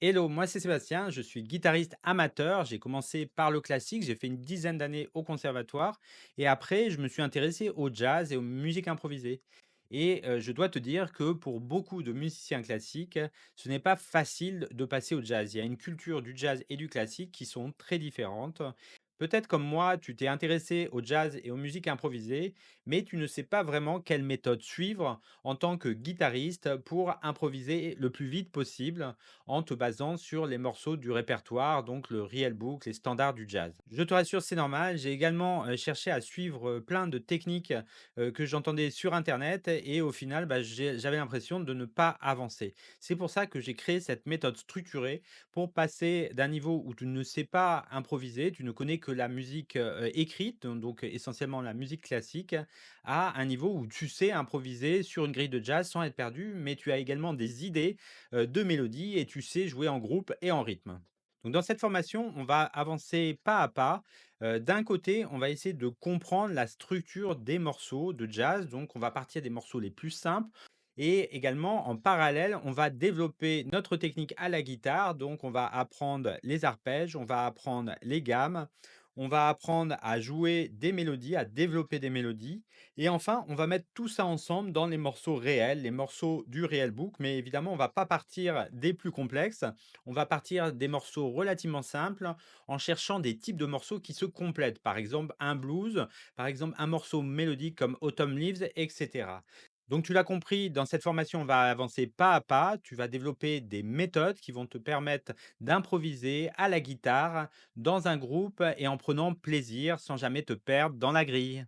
Hello, moi c'est Sébastien, je suis guitariste amateur. J'ai commencé par le classique, j'ai fait une dizaine d'années au conservatoire et après je me suis intéressé au jazz et aux musiques improvisées. Je dois te dire que pour beaucoup de musiciens classiques, ce n'est pas facile de passer au jazz. Il y a une culture du jazz et du classique qui sont très différentes. Peut-être comme moi, tu t'es intéressé au jazz et aux musiques improvisées, mais tu ne sais pas vraiment quelle méthode suivre en tant que guitariste pour improviser le plus vite possible en te basant sur les morceaux du répertoire, donc le real book, les standards du jazz. Je te rassure, c'est normal. J'ai également cherché à suivre plein de techniques que j'entendais sur Internet et au final, bah, j'avais l'impression de ne pas avancer. C'est pour ça que j'ai créé cette méthode structurée pour passer d'un niveau où tu ne sais pas improviser, tu ne connais que la musique écrite, donc essentiellement la musique classique, à un niveau où tu sais improviser sur une grille de jazz sans être perdu, mais tu as également des idées de mélodie et tu sais jouer en groupe et en rythme. Donc dans cette formation, on va avancer pas à pas. D'un côté, on va essayer de comprendre la structure des morceaux de jazz, donc on va partir des morceaux les plus simples et également en parallèle, on va développer notre technique à la guitare, donc on va apprendre les arpèges, on va apprendre les gammes, on va apprendre à jouer des mélodies, à développer des mélodies et enfin, on va mettre tout ça ensemble dans les morceaux réels, les morceaux du real book, mais évidemment, on va pas partir des plus complexes. On va partir des morceaux relativement simples en cherchant des types de morceaux qui se complètent. Par exemple, un blues, par exemple, un morceau mélodique comme Autumn Leaves, etc. Donc, tu l'as compris, dans cette formation, on va avancer pas à pas. Tu vas développer des méthodes qui vont te permettre d'improviser à la guitare, dans un groupe et en prenant plaisir sans jamais te perdre dans la grille.